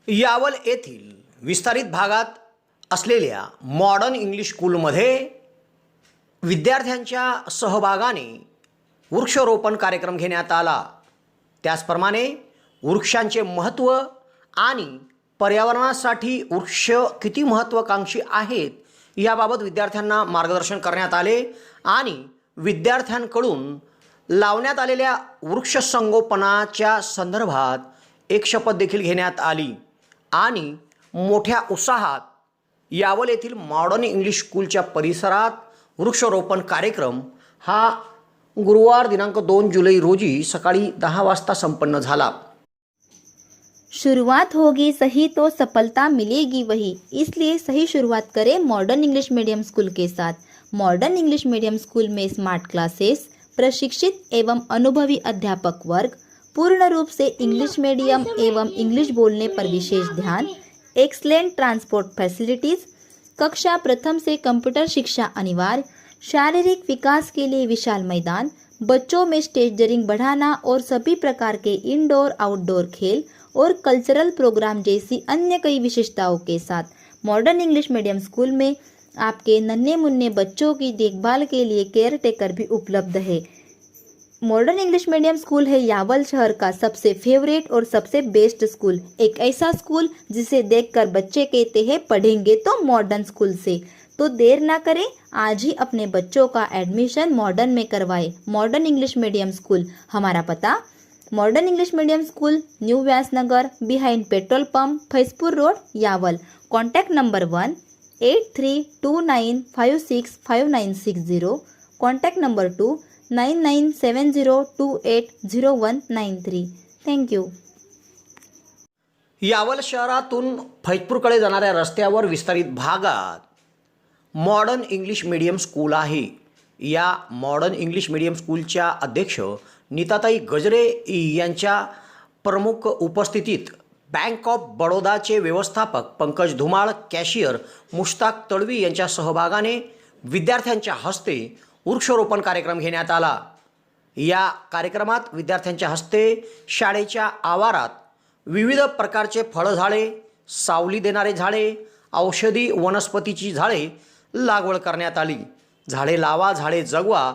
यावल येथील विस्तारित भागात असलेल्या मॉडर्न इंग्लिश स्कूलमध्ये विद्यार्थ्यांच्या सहभागाने वृक्षारोपण कार्यक्रम घेण्यात आला। त्याचप्रमाणे वृक्षांचे महत्त्व आणि पर्यावरणासाठी वृक्ष किती महत्त्वाकांक्षी आहेत याबाबत विद्यार्थ्यांना मार्गदर्शन करण्यात आले आणि विद्यार्थ्यांकडून लावण्यात आलेल्या वृक्ष संगोपनाच्या संदर्भात एक शपथ देखील घेण्यात आली आणि मोठ्या उत्साहात यावल येथील मॉडर्न इंग्लिश स्कूलच्या परिसरात वृक्षारोपण कार्यक्रम हा गुरुवार दिनांक 2 जुलै रोजी सकाळी 10 वाजता संपन्न झाला। शुरुआत होगी सही तो सफलता मिलेगी वही, इसलिए सही शुरुआत करें मॉडर्न इंग्लिश मीडियम स्कूल के साथ। मॉडर्न इंग्लिश मीडियम स्कूल में स्मार्ट क्लासेस, प्रशिक्षित एवं अनुभवी अध्यापक वर्ग, पूर्ण रूप से इंग्लिश मीडियम एवं इंग्लिश बोलने पर विशेष ध्यान, एक्सलेंट ट्रांसपोर्ट फैसिलिटीज, कक्षा प्रथम से कंप्यूटर शिक्षा अनिवार्य, शारीरिक विकास के लिए विशाल मैदान, बच्चों में स्टेजरिंग बढ़ाना और सभी प्रकार के इंडोर आउटडोर खेल और कल्चरल प्रोग्राम जैसी अन्य कई विशेषताओं के साथ मॉडर्न इंग्लिश मीडियम स्कूल में आपके नन्हे मुन्ने बच्चों की देखभाल के लिए केयर टेकर भी उपलब्ध है। मॉडर्न इंग्लिश मीडियम स्कूल है यावल शहर का सबसे फेवरेट और सबसे बेस्ट स्कूल, एक ऐसा स्कूल जिसे देखकर बच्चे कहते हैं पढ़ेंगे तो मॉडर्न स्कूल से। तो देर ना करें, आज ही अपने बच्चों का एडमिशन मॉडर्न में करवाएं। मॉडर्न इंग्लिश मीडियम स्कूल, हमारा पता modern English medium school, new Vyasnagar, behind petrol pump, Faizpur road, Yawal. Contact number 1-8329565960, contact number 2-9970280193। Thank you. Yawal शहरातून फैजपूरकडे जाणाऱ्या रस्त्यावर विस्तारित भागात मॉडर्न इंग्लिश मीडियम स्कूल आहे। या मॉडर्न इंग्लिश मीडियम स्कूलच्या अध्यक्ष नीताताई गजरे यांच्या प्रमुख उपस्थितीत बँक ऑफ बडोदाचे व्यवस्थापक पंकज धुमाळ, कॅशियर मुश्ताक तडवी यांच्या सहभागाने विद्यार्थ्यांच्या हस्ते वृक्षारोपण कार्यक्रम घेण्यात आला। या कार्यक्रमात विद्यार्थ्यांच्या हस्ते शाळेच्या आवारात विविध प्रकारचे फळझाडे, सावली देणारे झाडे, औषधी वनस्पतीची झाडे लागवड करण्यात आली। झाडे लावा, झाडे जगवा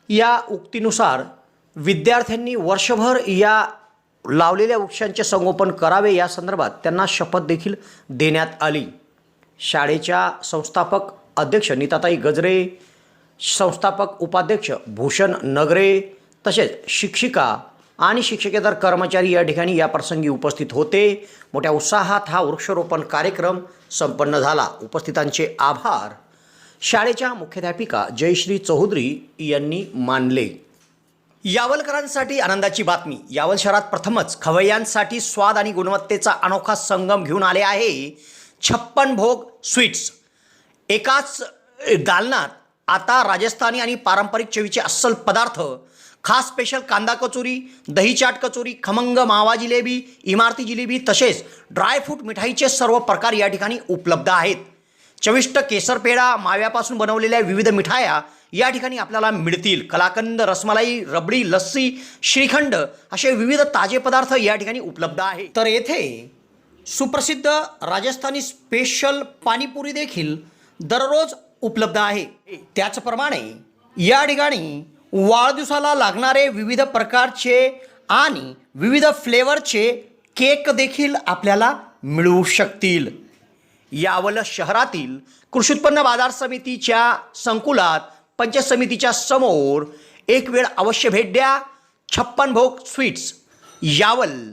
या उक्तीनुसार विद्यार्थ्यांनी वर्षभर या लावलेल्या वृक्षांचे संगोपन करावे या संदर्भात त्यांना शपथ देखील देण्यात आली। शाळेच्या संस्थापक अध्यक्ष नीताताई गजरे, संस्थापक उपाध्यक्ष भूषण नगरे तसेच शिक्षिका आणि शिक्षकेतर कर्मचारी या ठिकाणी या प्रसंगी उपस्थित होते। मोठ्या उत्साहात हा वृक्षारोपण कार्यक्रम संपन्न झाला। उपस्थितांचे आभार शाळेच्या मुख्याध्यापिका जयश्री चौधरी यांनी मानले। यावलकरांसाठी आनंदाची बातमी, यावल शहरात प्रथमच खवय्यांसाठी स्वाद आणि गुणवत्तेचा अनोखा संगम घेऊन आले आहे 56 भोग स्वीट्स। एकाच दालनात आता राजस्थानी आणि पारंपरिक चवीचे अस्सल पदार्थ, खास स्पेशल कांदा कचोरी, दही चाट कचोरी, खमंग मावा जिलेबी, इमारती जिलेबी तसेच ड्रायफ्रूट मिठाईचे सर्व प्रकार या ठिकाणी उपलब्ध आहेत। चविष्ट केसर पेढा, माव्यापासून बनवलेल्या विविध मिठाया या ठिकाणी आपल्याला मिळतील। कलाकंद, रसमलाई, रबडी, लस्सी, श्रीखंड असे विविध ताजे पदार्थ या ठिकाणी उपलब्ध आहेत। तर येथे सुप्रसिद्ध राजस्थानी स्पेशल पाणीपुरी देखील दररोज उपलब्ध आहे। त्याचप्रमाणे या ठिकाणी वाढदिवसाला लागणारे विविध प्रकारचे आणि विविध फ्लेवरचे केक देखील आपल्याला मिळू शकतील। यावल शहरातील कृषी उत्पन्न बाजार समितीच्या संकुलात पंचायत समितीच्या समोर एक वेळ अवश्य भेट द्या। 56 भोग स्वीट्स, यावल।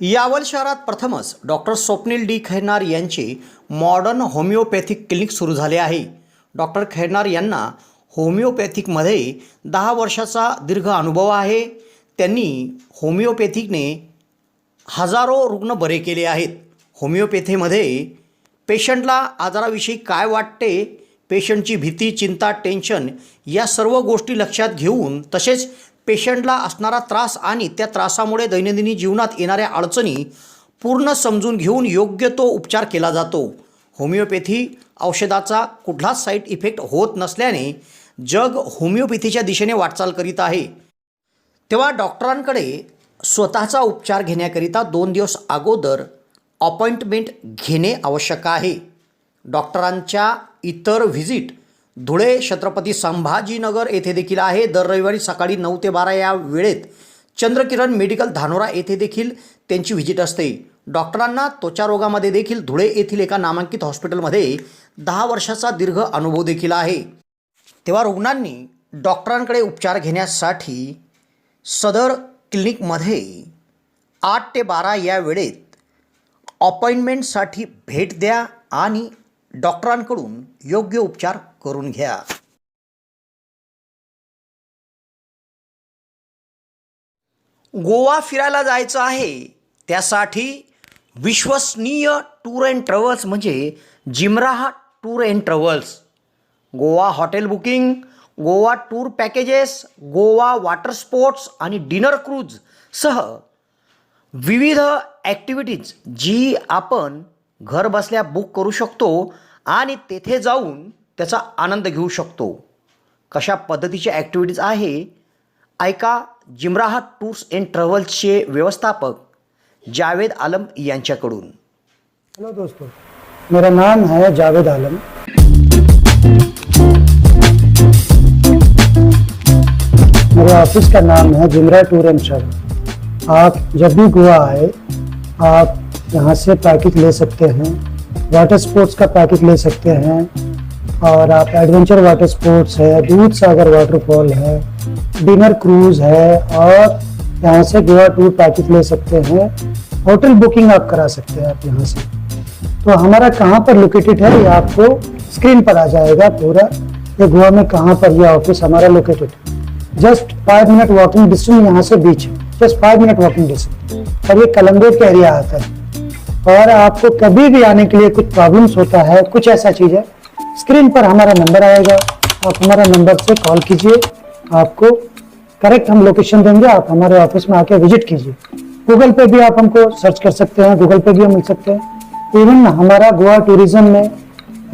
यावल शहरात प्रथमच डॉक्टर स्वप्नील डी खैरनार यांचे मॉडर्न होमिओपॅथिक क्लिनिक सुरू झाले आहे. डॉक्टर खैरनार यांना होमिओपॅथिकमध्ये 10 वर्षाचा दीर्घ अनुभव आहे. त्यांनी होमिओपॅथिकने हजारो रुग्ण बरे केले आहेत. होमिओपॅथीमध्ये पेशंटला आजाराविषयी काय वाटते, पेशंटची भीती, चिंता, टेन्शन या सर्व गोष्टी लक्षात घेऊन, तसेच पेशंटला असणारा त्रास आणि त्या त्रासामुळे दैनंदिन जीवनात येणाऱ्या अडचणी पूर्ण समजून घेऊन योग्य तो उपचार केला जातो. होमिओपॅथी औषधाचा कुठलाच साईड इफेक्ट होत नसल्याने जग होमिओपॅथीच्या दिशेने वाटचाल करीत आहे. तेव्हा डॉक्टरांकडे स्वतःचा उपचार घेण्याकरिता 2 दिवस अगोदर अपॉइंटमेंट घेणे आवश्यक आहे. डॉक्टरांच्या इतर व्हिजिट धुळे, छत्रपती संभाजीनगर येथे देखील आहे. दर रविवारी सकाळी 9 ते 12 या वेळेत चंद्रकिरण मेडिकल धानोरा येथे देखील त्यांची व्हिजिट असते. डॉक्टरांना त्वचा रोगामध्ये देखील धुळे येथील एका नामांकित हॉस्पिटलमध्ये 10 वर्षाचा दीर्घ अनुभव देखील आहे. तेव्हा रुग्णांनी डॉक्टरांकडे उपचार घेण्यासाठी सदर क्लिनिकमध्ये 8 ते 12 या वेळेत अपॉइंटमेंटसाठी भेट द्या आणि डॉक्टरांकडून योग्य उपचार करून घ्या. गोवा फिरायला जायचं आहे, त्यासाठी विश्वसनीय टूर अँड ट्रॅव्हल्स म्हणजे जिमराह tour and travels. Goa hotel booking, Goa tour packages, Goa water sports आणि डिनर क्रूज सह विविध ॲक्टिव्हिटीज जी आपण घर बसल्या बुक करू शकतो आणि तेथे जाऊन त्याचा आनंद घेऊ शकतो. कशा पद्धतीच्या ॲक्टिव्हिटीज आहे ऐका जिमराह टूर्स अँड ट्रॅव्हल्सचे व्यवस्थापक जावेद आलम यांच्याकडून. हेलो दोस्तों, मेरा नाम है जावेद आलम. मेरे ऑफिस का नाम है जिमराह टूर एंड ट्रैवल. आप जब भी गोवा आए आप यहाँ से पैकेज ले सकते हैं. वाटर स्पोर्ट्स का पैकेज ले सकते हैं और आप एडवेंचर वाटर स्पोर्ट्स है, दूध सागर वाटरफॉल है, डिनर क्रूज है और यहाँ से गोवा टूर पैकेज ले सकते हैं. होटल बुकिंग आप करा सकते हैं आप यहाँ से. तो हमारा कहाँ पर लोकेटेड है ये आपको स्क्रीन पर आ जाएगा पूरा. ये गोवा में कहाँ पर ये ऑफिस हमारा लोकेटेड है. जस्ट 5 मिनट वॉकिंग डिस्टेंस यहाँ से बीच है. जस्ट 5 मिनट वॉकिंग डिस्टेंस और ये कलम्बोट का एरिया आता है. और आपको कभी भी आने के लिए कुछ प्रॉब्लम्स होता है, कुछ ऐसा चीज़ है, स्क्रीन पर हमारा नंबर आएगा. आप हमारा नंबर से कॉल कीजिए, आपको करेक्ट हम लोकेशन देंगे. आप हमारे ऑफिस में आके विजिट कीजिए. गूगल पे भी आप हमको सर्च कर सकते हैं, गूगल पे भी हम मिल सकते हैं. इवन हमारा गोवा टूरिज्म में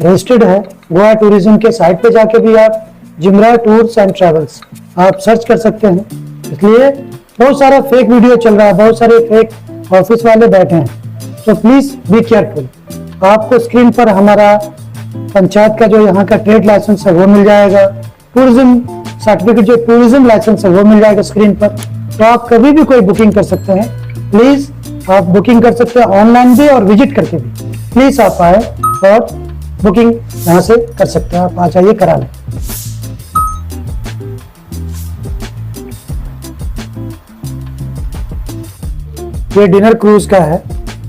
रजिस्टर्ड है. गोवा टूरिज्म के साइट पे जाके भी आप जिमराह टूर्स एंड ट्रैवल्स आप सर्च कर सकते हैं. इसलिए बहुत सारा फेक वीडियो चल रहा है, बहुत सारे फेक ऑफिस वाले बैठे हैं. तो प्लीज बी केयरफुल. आपको स्क्रीन पर हमारा पंचायत का जो यहाँ का ट्रेड लाइसेंस है वो मिल जाएगा. टूरिज्म सर्टिफिकेट जो टूरिज्म लाइसेंस है वो मिल जाएगा स्क्रीन पर. तो आप कभी भी कोई बुकिंग कर सकते हैं. प्लीज आप बुकिंग कर सकते हैं ऑनलाइन भी और विजिट करके भी. प्लीज आप आए और बुकिंग यहाँ से कर सकते हैं. आप आ जाइए, करा लें. ये डिनर क्रूज का है.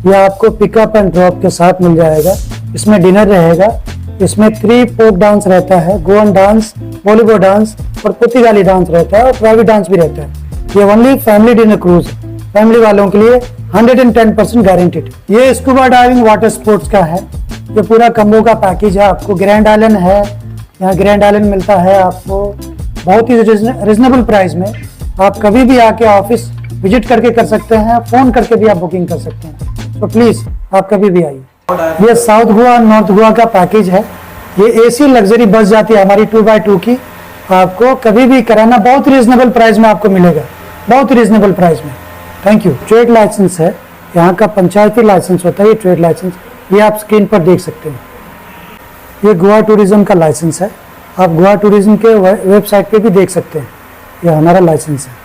ये आपको पिकअप एंड ड्रॉप के साथ मिल जाएगा. इसमें डिनर रहेगा. इसमें 3 फोक डांस रहता है, गोवन डांस, बॉलीवुड डांस और पुर्तगाली डांस रहता है और प्राइवेट डांस भी रहता है. ये ओनली फैमिली डिनर क्रूज है. फैमिली वालों के लिए 110% गारंटेड. ये स्कूबा डाइविंग वाटर स्पोर्ट्स का है. ये पूरा कम्बो का पैकेज है. आपको ग्रैंड आइलैंड है, यहाँ ग्रैंड आइलैंड मिलता है आपको बहुत ही रिजनेबल प्राइस में. आप कभी भी आके ऑफिस विजिट करके कर सकते हैं, फोन करके भी आप बुकिंग कर सकते हैं. तो प्लीज आप कभी भी आइए. ये साउथ गोवा नॉर्थ गोवा का पैकेज है. ये एसी लग्जरी बस जाती है हमारी 2x2 की. आपको कभी भी कराना बहुत रिजनेबल प्राइस में आपको मिलेगा, बहुत रिजनेबल प्राइस में. Thank you. ट्रेड लाइसेंस है, यहाँ का पंचायती लाइसेंस होता है ये ट्रेड लाइसेंस. ये आप स्क्रीन पर देख सकते हैं. ये गोवा टूरिज्म का लाइसेंस है. आप गोवा टूरिज्म के वेबसाइट पे भी देख सकते हैं. ये हमारा लाइसेंस है.